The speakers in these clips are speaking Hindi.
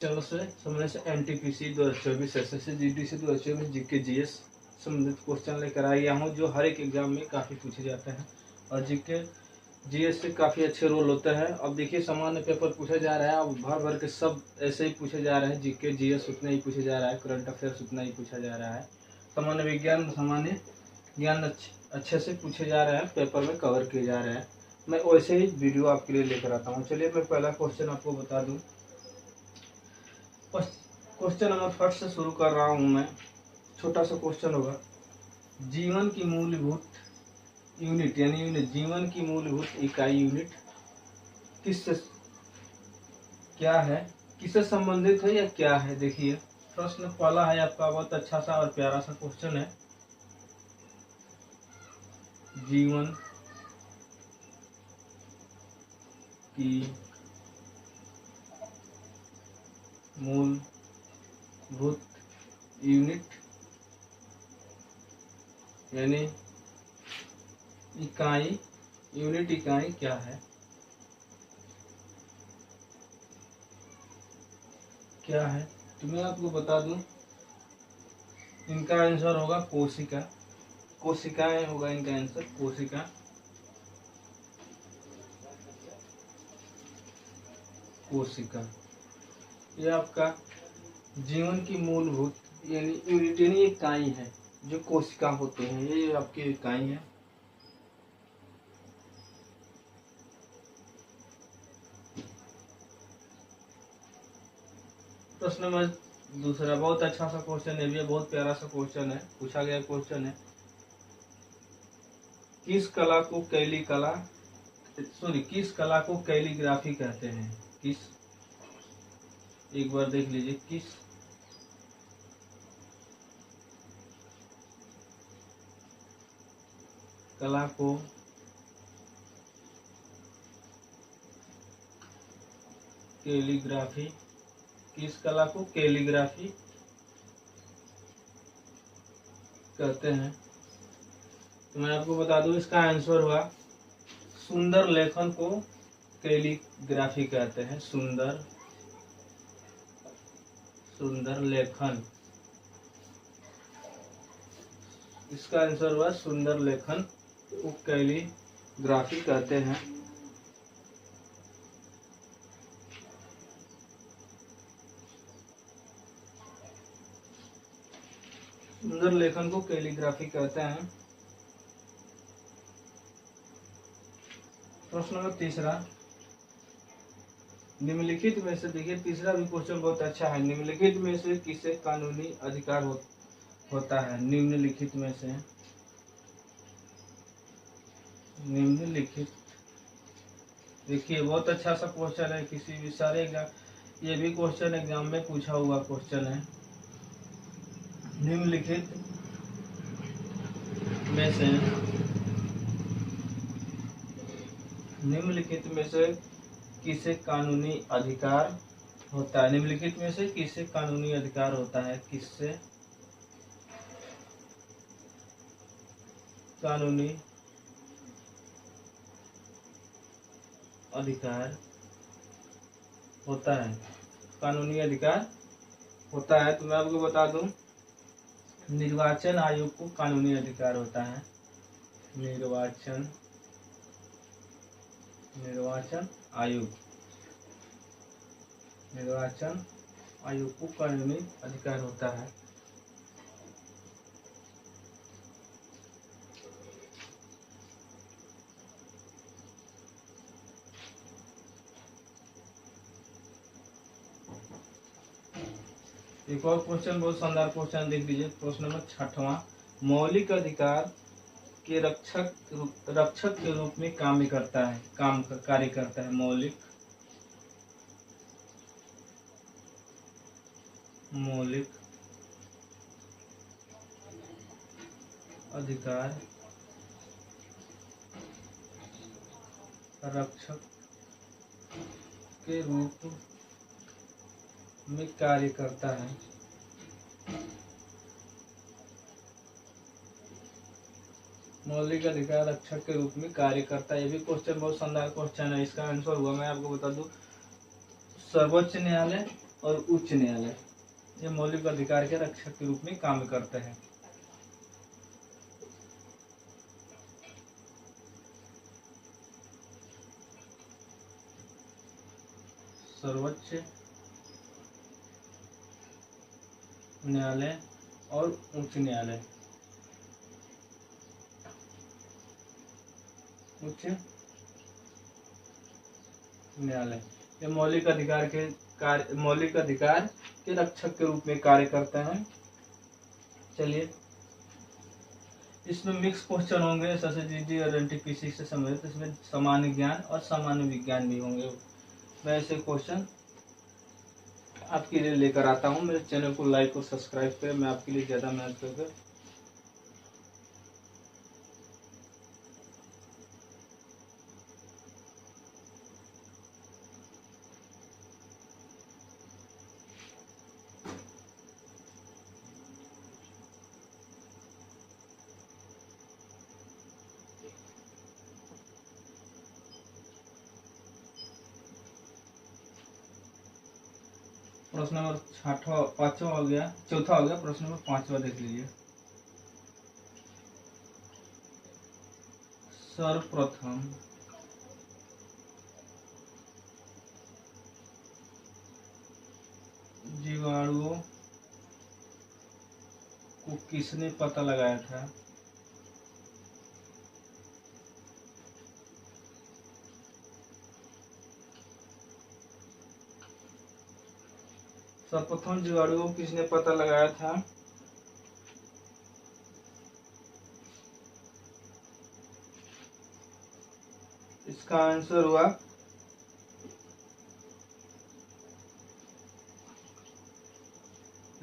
चलो से समझने से NTPC 2024 SSC GDC 2024 GK GS संबंधित क्वेश्चन लेकर आ गया हूँ, जो हर एक एग्जाम में काफ़ी पूछे जाते हैं और जीके जीएस से काफ़ी अच्छे रोल होते हैं। अब देखिए सामान्य पेपर पूछा जा रहा है, अब भर भर के सब ऐसे ही पूछे जा रहे हैं। जीके जीएस उतना ही पूछा जा रहा है, करंट अफेयर्स उतना ही पूछा जा रहा है, सामान्य विज्ञान सामान्य ज्ञान अच्छे से पूछे जा रहे हैं, पेपर में कवर किए जा रहे हैं। मैं वैसे ही वीडियो आपके लिए लेकर आता हूँ। चलिए मैं पहला क्वेश्चन आपको बता दूँ। क्वेश्चन नंबर फर्स्ट से शुरू कर रहा हूं मैं। छोटा सा क्वेश्चन होगा, जीवन की मूलभूत यूनिट यानी यूनिट जीवन की मूलभूत इकाई यूनिट किससे क्या है, किससे संबंधित है या क्या है। देखिए प्रश्न पहला है आपका, बहुत अच्छा सा और प्यारा सा क्वेश्चन है। जीवन की मूलभूत यूनिट यानी इकाई यूनिट इकाई क्या है, क्या है। तो मैं आपको बता दूं, इनका आंसर होगा कोशिका, कोशिकाएं होगा इनका आंसर, कोशिका। कोशिका ये आपका जीवन की मूलभूत यानी यूनिट यानी इकाई है, जो कोशिका होते हैं ये आपकी इकाई है। प्रश्न नंबर दूसरा, बहुत अच्छा सा क्वेश्चन है, ये बहुत प्यारा सा क्वेश्चन है, पूछा गया क्वेश्चन है। किस कला को किस कला को कैलीग्राफी कहते हैं। किस, एक बार देख लीजिए, किस कला को कैलीग्राफी, किस कला को कैलीग्राफी कहते हैं। तो मैं आपको बता दूं, इसका आंसर हुआ सुंदर लेखन को कैलीग्राफी कहते हैं। सुंदर लेखन, इसका आंसर हुआ सुंदर लेखन को कैलीग्राफी कहते हैं। सुंदर लेखन को कैलीग्राफी कहते हैं। प्रश्न नंबर तीसरा, निम्नलिखित में से, देखिए तीसरा भी क्वेश्चन बहुत अच्छा है। निम्नलिखित में से किसे कानूनी अधिकार होता है। निम्नलिखित में से, निम्नलिखित, देखिए बहुत अच्छा सा क्वेश्चन है, किसी भी सारे एग्जाम, ये भी क्वेश्चन एग्जाम में पूछा हुआ क्वेश्चन है। निम्नलिखित में से, निम्नलिखित में से किसे कानूनी अधिकार होता है। निम्नलिखित में से किसे कानूनी अधिकार होता है, किससे कानूनी अधिकार होता है, कानूनी अधिकार होता है। तो मैं आपको बता दूं, निर्वाचन आयोग को कानूनी अधिकार होता है। निर्वाचन आयोग, निर्वाचन आयोग को कानूनी अधिकार होता है। एक और क्वेश्चन, बहुत शानदार क्वेश्चन, देख लीजिए। प्रश्न नंबर 6वां, मौलिक अधिकार के रक्षक के रूप में कार्य करता है। मौलिक अधिकार रक्षक के रूप में कार्य करता है। मौलिक अधिकार रक्षक के रूप में कार्य करता है। ये भी क्वेश्चन बहुत शानदार क्वेश्चन है। इसका आंसर हुआ, मैं आपको बता दूं, सर्वोच्च न्यायालय और उच्च न्यायालय ये मौलिक अधिकार के रक्षक के रूप में काम करते हैं। सर्वोच्च न्यायालय और उच्च न्यायालय। उच्च न्यायालय ये मौलिक अधिकार के रक्षक के रूप में कार्य करते हैं। चलिए, इसमें मिक्स क्वेश्चन होंगे एसएससी और एनटीपीसी से संबंधित। इसमें सामान्य ज्ञान और सामान्य विज्ञान भी होंगे। मैं ऐसे क्वेश्चन आपके लिए लेकर आता हूँ। मेरे चैनल को लाइक और सब्सक्राइब करें। मैं आपके लिए ज़्यादा मेहनत करके प्रश्न नंबर पांचवा हो गया, चौथा हो गया। प्रश्न नंबर 5वां देख लीजिए। सर्वप्रथम जीवाणुओं को किसने पता लगाया था? सर्वप्रथम जीवाणुओं को किसने पता लगाया था? इसका आंसर हुआ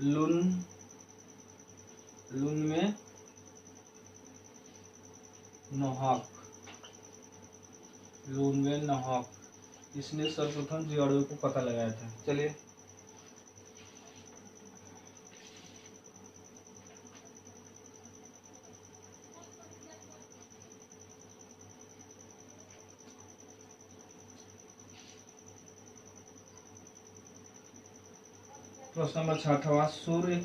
लुन में नोहाक। इसने सर्वप्रथम जीवाणुओं को पता लगाया था। चलिए, प्रश्न नंबर 6वां। सूर्य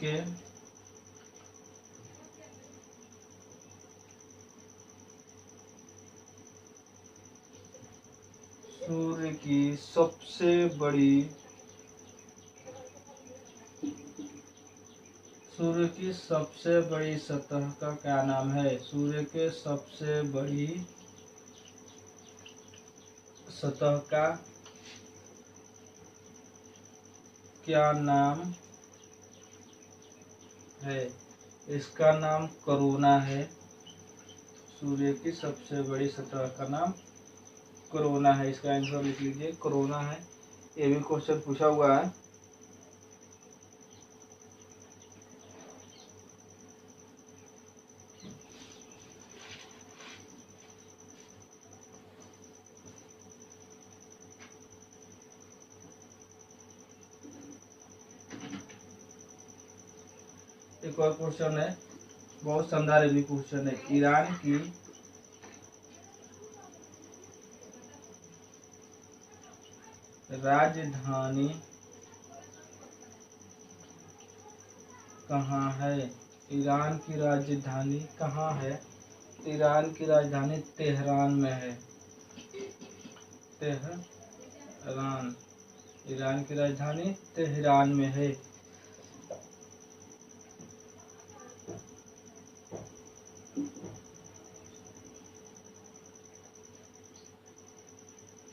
की सबसे बड़ी सतह का क्या नाम है? सूर्य के सबसे बड़ी सतह का क्या नाम है? इसका नाम कोरोना है। सूर्य की सबसे बड़ी सतह का नाम कोरोना है। इसका आंसर लिख लीजिए, कोरोना है। ये भी क्वेश्चन पूछा हुआ है। एक और क्वेश्चन है, बहुत शानदार भी क्वेश्चन है। ईरान की राजधानी कहाँ है? ईरान की राजधानी कहाँ है? ईरान की राजधानी तेहरान में है। तेहरान, ईरान की राजधानी तेहरान में है।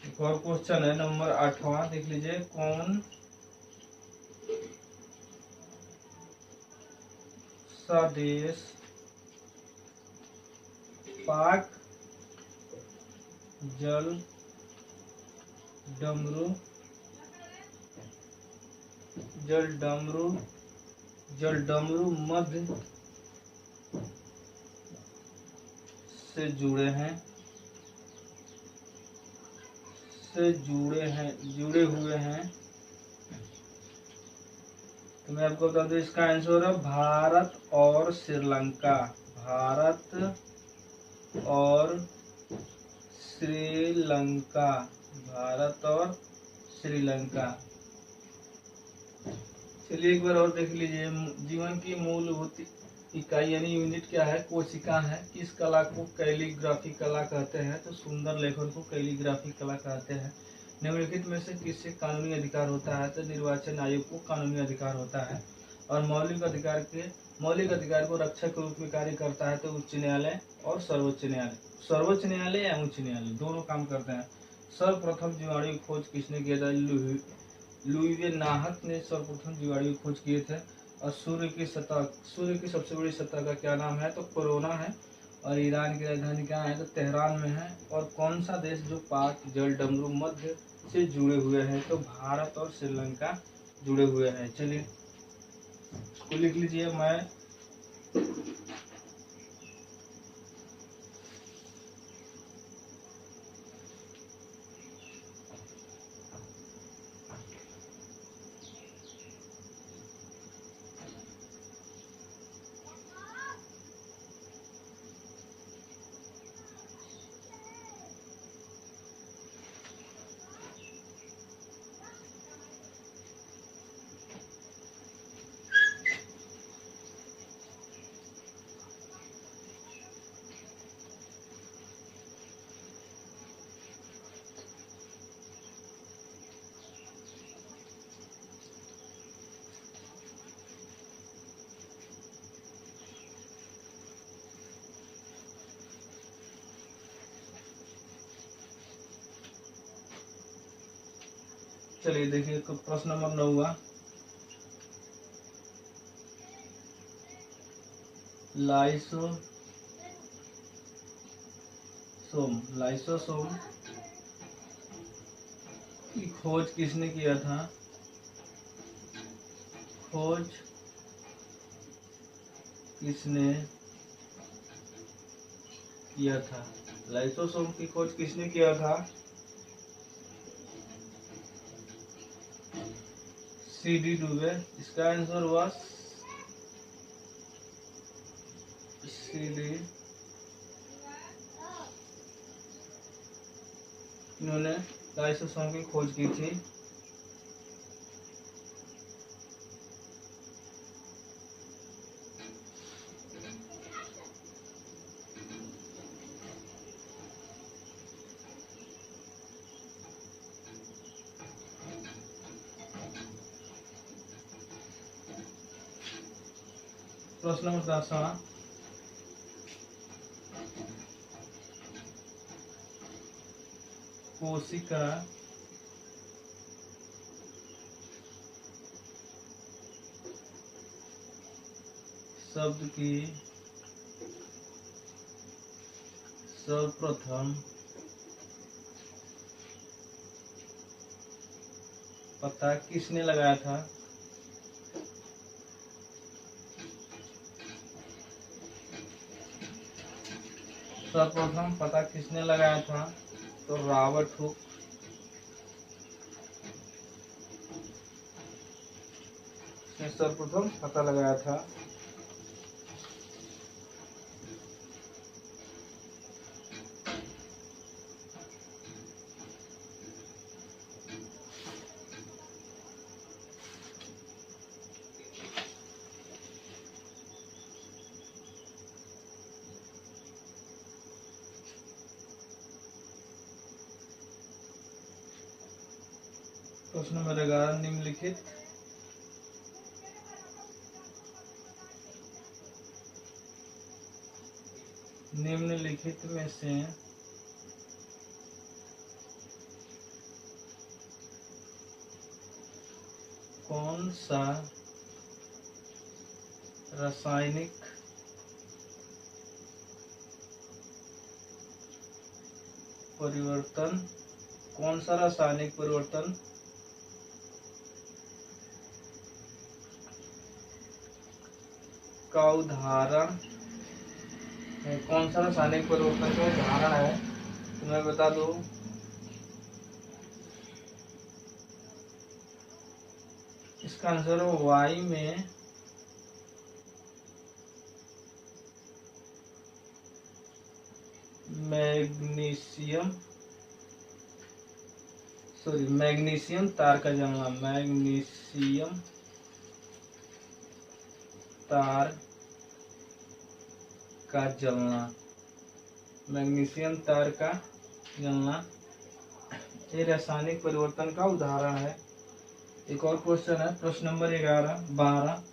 एक और क्वेश्चन है, नंबर 8वां देख लीजिए। कौन सा देश पाक जल डमरू मध्य से जुड़े हुए हैं? तो मैं आपको बता दूं, इसका आंसर है भारत और श्रीलंका। भारत और श्रीलंका। भारत और श्रीलंका। चलिए एक बार और देख लीजिए। जीवन की मूलभूत इकाई यानी यूनिट क्या है? कोशिका है। किस कला को कैलीग्राफी कला कहते हैं? तो सुंदर लेखन को कैलीग्राफी कला कहते हैं। निम्नलिखित में से किससे कानूनी अधिकार होता है? तो निर्वाचन आयोग को कानूनी अधिकार होता है। और मौलिक अधिकार को रक्षक के रूप में कार्य करता है तो उच्च न्यायालय और सर्वोच्च न्यायालय। सर्वोच्च न्यायालय या उच्च न्यायालय दोनों काम करते हैं। सर्वप्रथम जीवाणु की खोज किसने किया था? लुईवे नाहक ने सर्वप्रथम जीवाणु की खोज किए थे। और सूर्य की सबसे बड़ी सतह का क्या नाम है? तो कोरोना है। और ईरान की राजधानी कहाँ है? तो तेहरान में है। और कौन सा देश जो पाक जल डमरू मध्य से जुड़े हुए हैं? तो भारत और श्रीलंका जुड़े हुए हैं। चलिए इसको लिख लीजिए। मैं चलिए देखिए प्रश्न नंबर 9 हुआ। लाइसोसोम की खोज किसने किया था? खोज किसने किया था? लाइसोसोम की खोज किसने किया था? CD डुबे। इसका आंसर हुआ CD। इन्होंने लाइसोसोम की खोज की थी। प्रश्न नंबर 10वां। कोशिका शब्द की सर्वप्रथम पता किसने लगाया था? सर्वप्रथम पता किसने लगाया था? तो रॉबर्ट हुक ने सर्वप्रथम पता लगाया था। प्रश्न नंबर 11। निम्नलिखित में से कौन सा रासायनिक परिवर्तन का उदाहरण है? कौन सा रासायनिक परिवर्तन का उदाहरण है? तो मैं बता दूं, इसका आंसर वाई में मैग्नीशियम तार का जमना। मैग्नीशियम तार का जलना, मैग्नीशियम तार का जलना ये रासायनिक परिवर्तन का उदाहरण है। एक और क्वेश्चन है, प्रश्न नंबर 12।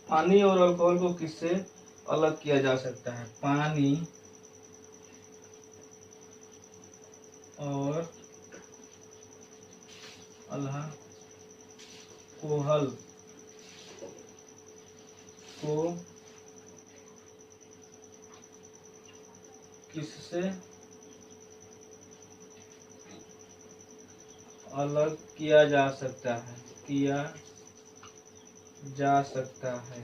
पानी और अल्कोहल को किससे अलग किया जा सकता है? पानी और अल्कोहल को किससे अलग किया जा सकता है?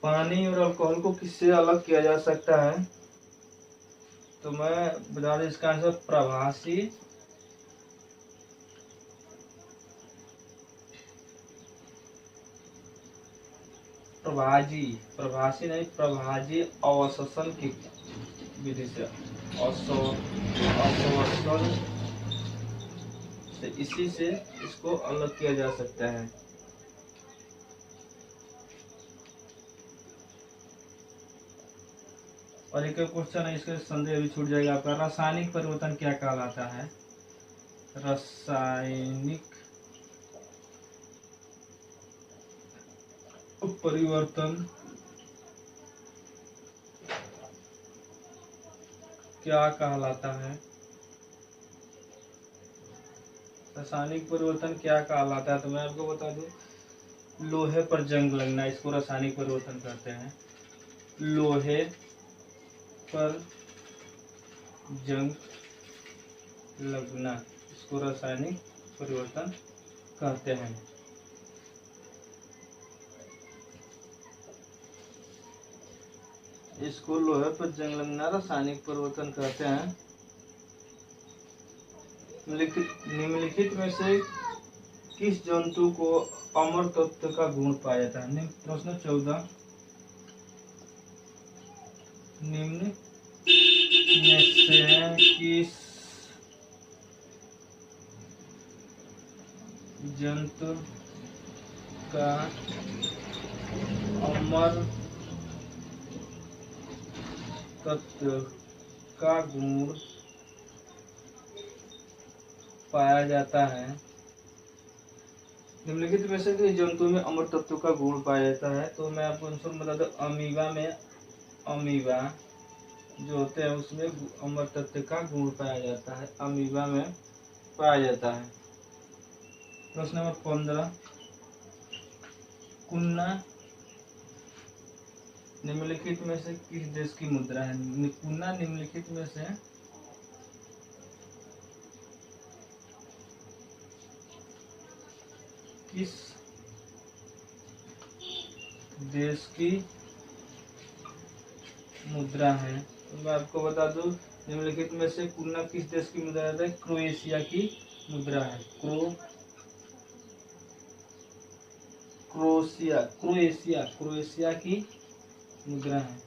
पानी और अल्कोहल को किससे अलग किया जा सकता है? तो मैं बता दूं इसका आंसर प्रभासी अवशोषण की विधि से, अवशोषण से, इसी से इसको अलग किया जा सकता है। और एक क्वेश्चन है, इसका संदेह भी छूट जाएगा आपका। रासायनिक परिवर्तन क्या कहलाता है? रासायनिक परिवर्तन क्या कहलाता है? रासायनिक परिवर्तन क्या कहलाता है? तो मैं आपको बता दूं, लोहे पर जंग लगना, इसको रासायनिक परिवर्तन कहते हैं। लोहे पर जंग लगना, इसको रासायनिक परिवर्तन कहते हैं। इसको लोहे पर जंग लगना रासायनिक परिवर्तन कहते हैं। निम्नलिखित में से किस जंतु को अमर तत्व का गुण पाया जाता है? प्रश्न 14। निम्न में से किस जंतु का अमर तत्व का गुण पाया जाता है? निम्नलिखित में से किस जंतु में अमर तत्व का गुण पाया जाता है? तो मैं आपको आंसर बता दूं, अमीबा जो होते हैं उसमें अमर तत्व का गुण पाया जाता है, अमीबा में पाया जाता है। प्रश्न नंबर 15। कुन्ना निम्नलिखित में से किस देश की मुद्रा है? कुन्ना निम्नलिखित में से किस देश की मुद्रा है? तो मैं आपको बता दूं, निम्नलिखित में से कुन्ना किस देश की मुद्रा है? क्रोएशिया की मुद्रा है। क्रोएशिया की मुद्रा है।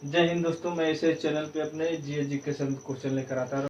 जय हिंद दोस्तों, मैं इसे चैनल पे अपने जीएस जी के क्वेश्चन लेकर आता हूँ।